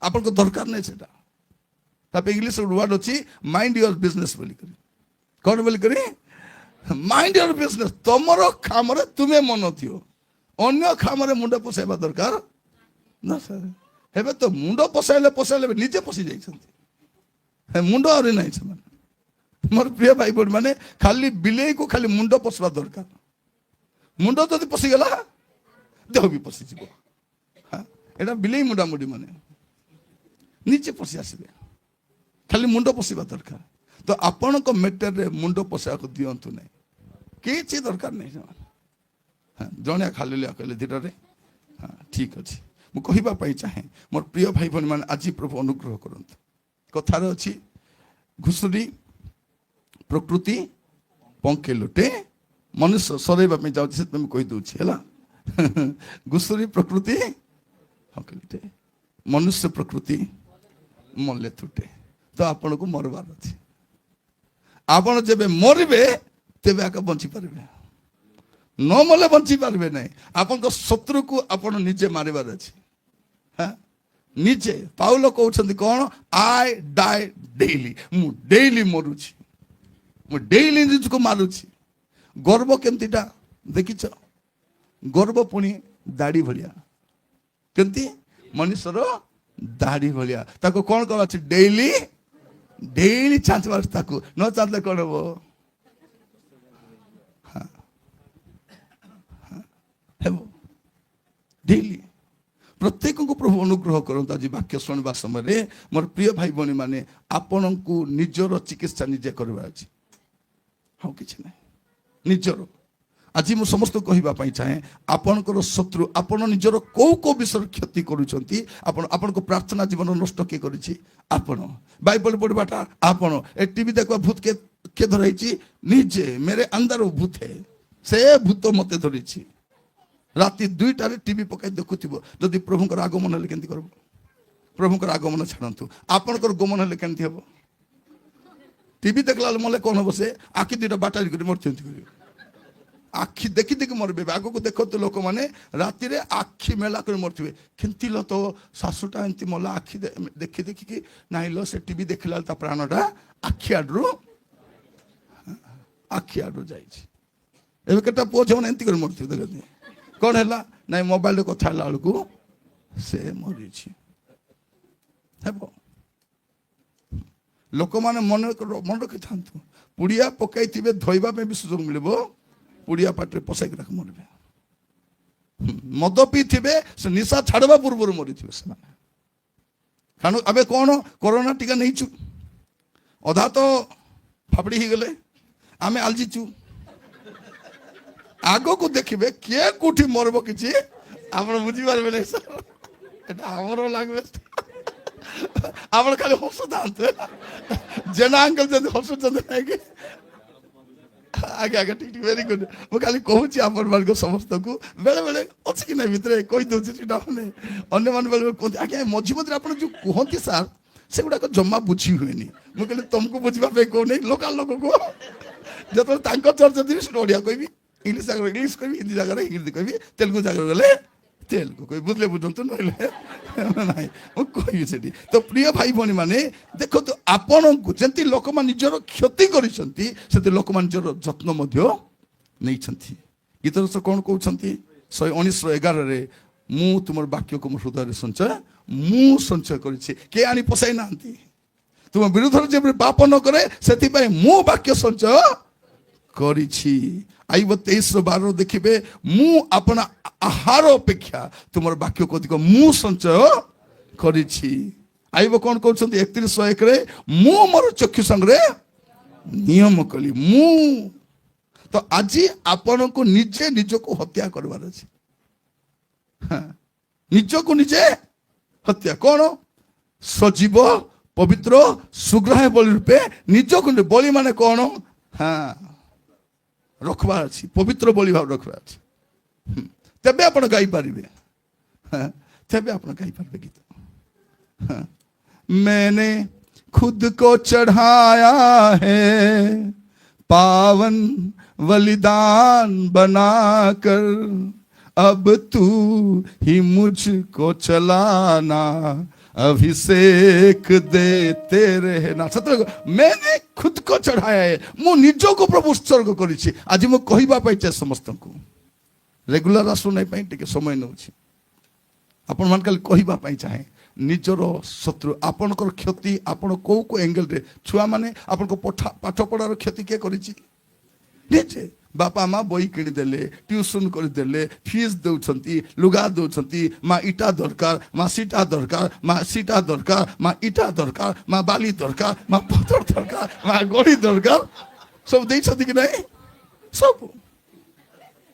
ଆପଣଙ୍କ ଦରକାର ନାହିଁ ସେଟା। ତାପରେ ଇଂଲିଶ ୱାର୍ଡ ଅଛି ମାଇଣ୍ଡ ୟୁର ବିଜନେସ ବୋଲି କରି। କଣ ବୋଲି କରି? Mind your business. ତମର କାମରେ ତୁମେ ମନ ଦିଅ, ଅନ୍ୟ କାମରେ ମୁଣ୍ଡ ପଶାଇବା ଦରକାର ନା। ଏବେ ତ ମୁଣ୍ଡ ପଶାଇଲେ ନିଜେ ପଶି ଯାଇଛନ୍ତି। ମୁଣ୍ଡ ଆହୁରି ନାହିଁ ସେମାନେ। ମୋର ପ୍ରିୟ ଭାଇ ଭଉଣୀ ମାନେ, ଖାଲି ବିଲେଇକୁ ଖାଲି ମୁଣ୍ଡ ପଶିବା ଦରକାର। ମୁଣ୍ଡ ଯଦି ପଶିଗଲା ଦେହ ବି ପଶିଯିବ। ଏଇଟା ବିଲେଇ ମୁଣ୍ଡାମୁଣ୍ଡି ମାନେ ନିଜେ ପଶି ଆସିବେ, ଖାଲି ମୁଣ୍ଡ ପଶିବା ଦରକାର। ତ ଆପଣଙ୍କ ମେଟରରେ ମୁଣ୍ଡ ପଶିବାକୁ ଦିଅନ୍ତୁ ନାହିଁ, କିଛି ଦରକାର ନାହିଁ ସେମାନେ। ଜଣେ ଖାଲି କହିଲେ ଧୀରରେ, ଠିକ ଅଛି। ମୁଁ କହିବା ପାଇଁ ଚାହେଁ, ମୋର ପ୍ରିୟ ଭାଇ ଭଉଣୀ ମାନେ, ଆଜି ପ୍ରଭୁ ଅନୁଗ୍ରହ କରନ୍ତୁ। କଥାରେ ଅଛି, ଘୁଷୁରୀ ପ୍ରକୃତି ପଙ୍କେ ଲୁଟେ। ମନୁଷ୍ୟ ସରେଇବା ପାଇଁ ଯାଉଛି, ସେଥିପାଇଁ ମୁଁ କହିଦଉଛି ହେଲା। ଘୁଷୁରୀ ପ୍ରକୃତି ପଙ୍କେ ଲୁଟେ, ମନୁଷ୍ୟ ପ୍ରକୃତି ମଲେ ତୁଟେ। ତ ଆପଣଙ୍କୁ ମରବାର ଅଛି। ଆପଣ ଯେବେ ମରିବେ ତେବେ ଆଗ ବଞ୍ଚି ପାରିବେ, ନ ମଲେ ବଞ୍ଚି ପାରିବେ ନାହିଁ। ଆପଣଙ୍କ ଶତ୍ରୁକୁ ଆପଣ ନିଜେ ମାରିବାର ଅଛି। ନିଜେ ପାଉଲ କହୁଛନ୍ତି କଣ? I die daily. ମୁଁ ଡେଇଲି ମରୁଛି, ମୁଁ ଡେଇଲି ନିଜକୁ ମାରୁଛି। ଗର୍ବ କେମିତିଟା ଦେଖିଛ? ଗର୍ବ ପୁଣି ଦାଢି ଭଳିଆ। କେମିତି? ମନୁଷ୍ୟର ଦାଢି ଭଳିଆ। ତାକୁ କଣ କରା ଅଛି? ଡେଇଲି ଡେଇଲି ଚାଞ୍ଚିବାର ଅଛି। ତାକୁ ନ ଚାଞ୍ଚିଲେ କଣ ହବ? ହେବ ଡେଇଲି। ପ୍ରତ୍ୟେକଙ୍କୁ ପ୍ରଭୁ ଅନୁଗ୍ରହ କରନ୍ତୁ। ଆଜି ବାକ୍ୟ ଶୁଣିବା ସମୟରେ ମୋର ପ୍ରିୟ ଭାଇ ଭଉଣୀ ମାନେ, ଆପଣଙ୍କୁ ନିଜର ଚିକିତ୍ସା ନିଜେ କରିବାର ଅଛି, ଆଉ କିଛି ନାହିଁ। ନିଜର। ଆଜି ମୁଁ ସମସ୍ତଙ୍କୁ କହିବା ପାଇଁ ଚାହେଁ, ଆପଣଙ୍କର ଶତ୍ରୁ ଆପଣ ନିଜର କୋଉ କୋଉ ବିଷୟରେ କ୍ଷତି କରୁଛନ୍ତି। ଆପଣଙ୍କ ପ୍ରାର୍ଥନା ଜୀବନ ନଷ୍ଟ କିଏ କରିଛି? ଆପଣ। ବାଇବଲ ପଢିବାଟା ଆପଣ। ଏ ଟିଭି ଦେଖିବା ଭୂତ କିଏ ଧରାଇଛି? ନିଜେ। ମେରେ ଅନ୍ଦର ଭୂତ ହେ, ସେ ଭୂତ ମତେ ଧରିଛି। ରାତି 2ଟାରେ ଟିଭି ପକାଇ ଦେଖୁଥିବ। ଯଦି ପ୍ରଭୁଙ୍କର ଆଗମନ ହେଲେ କେମିତି କରିବ? ପ୍ରଭୁଙ୍କର ଆଗମନ ଛାଡ଼ନ୍ତୁ, ଆପଣଙ୍କର ଗମନ ହେଲେ କେମିତି ହେବ? ଟିଭି ଦେଖିଲା ବେଳେ ମଲେ କଣ ହବ? ସେ ଆଖି 2ଟା ବାଟାରି କରି ମରିଛନ୍ତି। ଆଖି ଦେଖି ଦେଖି ମରିବେ। ଆଗକୁ ଦେଖନ୍ତୁ ଲୋକମାନେ ରାତିରେ ଆଖି ମେଲା କରି ମରିଥିବେ। କେମିତି ଲ ତ ଶାଶୁଟା ଏମିତି ମଲା, ଆଖି ଦେଖି ଦେଖିକି ନାଇଁ ଲ, ସେ ଟିଭି ଦେଖିଲା ତା ପ୍ରାଣଟା ଆଖି ଆଡରୁ ଯାଇଛି। ଏବେ କେତେ ପୁଅ ଝିଅମାନେ ଏମିତି କରି ମରିଥିବେ। ଦେଖନ୍ତି କଣ ହେଲା? ନାଇଁ ମୋବାଇଲରେ କଥା ହେଲା ବେଳକୁ ସେ ମରିଛି। ହେବ ଲୋକମାନେ ମନେ ରଖିଥାନ୍ତୁ, ପୁଡ଼ିଆ ପକାଇଥିବେ ଧୋଇବା ପାଇଁ ବି ସୁଯୋଗ ମିଳିବ, ପୁଡ଼ିଆ ପାଟିରେ ପଶାଇକି ତାକୁ ମରିବେ। ମଦ ପିଇଥିବେ, ସେ ନିଶା ଛାଡ଼ିବା ପୂର୍ବରୁ ମରିଥିବେ ସେମାନେ। କାରଣ ଏବେ କ'ଣ କରୋନା ଟୀକା ନେଇଛୁ, ଅଧା ତ ଫାପଡ଼ି ହେଇଗଲେ, ଆମେ ଆଲଜିଛୁ। ଆଗକୁ ଦେଖିବେ କିଏ କୋଉଠି ମରିବ କିଛି ଆପଣ ବୁଝିପାରିବେ ନାହିଁ ସାର୍। ଏଟା ଆମର ଲାଙ୍ଗୁଏଜ। ଆପଣ ଖାଲି ହସୁଥାନ୍ତୁ, ଜେନା ଅଙ୍କଲ ଯଦି ହସୁଛନ୍ତି ନାଇକି। ଆଜ୍ଞା ଆଜ୍ଞା, ଠିକ ଠିକ, ଭେରି ଗୁଡ୍। ମୁଁ ଖାଲି କହୁଛି ଆପଣମାନଙ୍କ ସମସ୍ତଙ୍କୁ, ବେଳେ ବେଳେ ଅଛି କି ନାହିଁ ଭିତରେ କହିଦେଉଛି ସେଟା। ମାନେ ଅନ୍ୟମାନେ ବେଳେ ବେଳେ କୁହନ୍ତି ଆଜ୍ଞା ମଝି ମଝିରେ ଆପଣ ଯୋଉ କୁହନ୍ତି ସାର୍ ସେଗୁଡାକ ଜମା ବୁଝି ହୁଏନି। ମୁଁ କହିଲି ତମକୁ ବୁଝିବା ପାଇଁ କହୁନି, ଲୋକାଲ ଲୋକକୁ। ଯେତେବେଳେ ତାଙ୍କ ଚର୍ଚ୍ଚା ଯିବି ସେଟା ଓଡ଼ିଆ କହିବି, ଇଂଲିଶ ଜାଗାରେ ଇଂଲିଶ କହିବି, ହିନ୍ଦୀ ଜାଗାରେ ହିନ୍ଦୀ କହିବି, ତେଲୁଗୁ ଜାଗାରେ ଗଲେ ତେଲୁଗୁ କହିବି। ବୁଝିଲେ ବୁଝନ୍ତୁ, ନହେଲେ ନାହିଁ। ମୁଁ କହିବି ସେଠି। ତ ପ୍ରିୟ ଭାଇ ଭଉଣୀ ମାନେ ଦେଖନ୍ତୁ, ଆପଣଙ୍କୁ ଯେମିତି ଲୋକମାନେ ନିଜର କ୍ଷତି କରିଛନ୍ତି, ସେମିତି ଲୋକମାନେ ନିଜର ଯତ୍ନ ମଧ୍ୟ ନେଇଛନ୍ତି। ଗୀତର କ'ଣ କହୁଛନ୍ତି 119:11ରେ, ମୁଁ ତୁମର ବାକ୍ୟକୁ ମୋ ହୃଦୟରେ ସଞ୍ଚୟ କରିଛି, କିଏ ଆଣି ପଶାଇ ନାହାନ୍ତି। ତୁମ ବିରୁଦ୍ଧରେ ଯେପରି ପାପ ନ କରେ ସେଥିପାଇଁ ମୁଁ ବାକ୍ୟ ସଞ୍ଚୟ କରିଛି। ଆଇବ 23:12 ଦେଖିବେ, ମୁଁ ଆପଣ ଆହାର ଅପେକ୍ଷା ତୁମର ବାକ୍ୟକୁ ଅଧିକ ମୁଁ ସଞ୍ଚୟ କରିଛି। ଆଇବ କ'ଣ କହୁଛନ୍ତି 31:1ରେ, ମୁଁ ମୋର ଚକ୍ଷୁ ସାଙ୍ଗରେ ନିୟମ କଲି। ମୁଁ ତ ଆଜି ଆପଣଙ୍କୁ ନିଜେ ନିଜକୁ ହତ୍ୟା କରିବାର ଅଛି। ନିଜକୁ ନିଜେ ହତ୍ୟା କ'ଣ? ସଜୀବ ପବିତ୍ର ସୁଗ୍ରାହ୍ୟ ବଳି ରୂପେ ନିଜକୁ ବଳି ମାନେ କ'ଣ? ରଖିବାର ଅଛି, ପବିତ୍ର ବଳି ଭାବରେ ରଖିବାର ଅଛି। ତେବେ ଆପଣ ଗାଇପାରିବେ, ତେବେ ଆପଣ ଗାଇପାରିବେ ଗୀତ। मैंने खुद को चढ़ाया है पावन बलिदान बनाकर, अब तू ही मुझको चलाना, अभिषेक देते रहना। मैंने खुद को चढ़ाया है, ମୁଁ ନିଜକୁ ପ୍ରଭୁ ଉତ୍ସର୍ଗ କରିଛି। ଆଜି ମୁଁ କହିବା ପାଇଁ ଚାହେଁ ସମସ୍ତଙ୍କୁ, ରେଗୁଲାର ଆସୁନାହିଁ ପାଇଁ ଟିକେ ସମୟ ନେଉଛି। ଆପଣମାନେ ଖାଲି କହିବା ପାଇଁ ଚାହେଁ, ନିଜର ଶତ୍ରୁ ଆପଣଙ୍କର କ୍ଷତି ଆପଣ କୋଉ କୋଉ ଏଙ୍ଗେଲରେ, ଛୁଆମାନେ ଆପଣଙ୍କ ପାଠ ପଢ଼ାର କ୍ଷତି କିଏ କରିଛି? ନିଜେ। ବାପା ମା ବହି କିଣିଦେଲେ, ଟ୍ୟୁସନ କରିଦେଲେ, ଫିସ୍ ଦେଉଛନ୍ତି, ଲୁଗା ଦେଉଛନ୍ତି, ମା ଇଟା ଦରକାର, ମା ସିଟା ଦରକାର, ମା ସିଟା ଦରକାର, ମା ଇଟା ଦରକାର, ମା ବାଲି ଦରକାର, ମା ପଥର ଦରକାର, ମା ଗଡ଼ି ଦରକାର, ସବୁ ଦେଇଛନ୍ତି କି ନାହିଁ? ସବୁ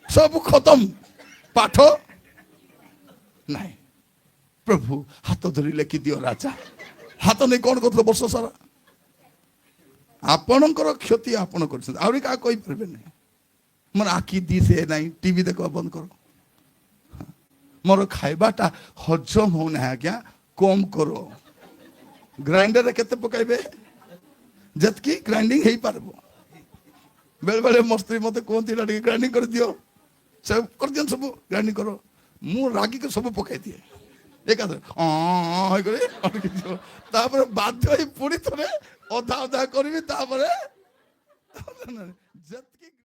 ସବୁ ଖତମ, ପାଠ ନାହିଁ। ପ୍ରଭୁ ହାତ ଧରି ଲେଖିଦିଅ ରାଜା। ହାତ ନେଇ କ'ଣ କରୁଥିଲ ବର୍ଷ ସାରା? ଆପଣଙ୍କର କ୍ଷତି ଆପଣ କରିଛନ୍ତି, ଆହୁରି କାହା କହିପାରିବେ ନାହିଁ। ମୋର ଆଖି ଦିଶେ ନାହିଁ, ଟିଭି ଦେଖିବା ବନ୍ଦ କର। ମୋର ଖାଇବାଟା ହଜମ ହଉନାହିଁ ଆଜ୍ଞା, କମ କର। ଗ୍ରାଇଣ୍ଡରରେ କେତେ ପକାଇବେ? ଯେତିକି ଗ୍ରାଇଣ୍ଡିଂ ହେଇପାରିବ। ବେଳେ ବେଳେ ମୋ ସ୍ତ୍ରୀ ମତେ କୁହନ୍ତି ନା ଟିକେ ଗ୍ରାଇଣ୍ଡିଂ କରିଦିଅ, ସେ କରିଦିଅନ୍ତି, ସବୁ ଗ୍ରାଇଣ୍ଡିଂ କର। ମୁଁ ରାଗିକି ସବୁ ପକାଇ ଦିଏ ଏକାଥରେ, ତାପରେ ବାଧ୍ୟ ହେଇ ପୁଣି ଥରେ ଅଧା ଅଧା କରିବି, ତାପରେ ଯେତିକି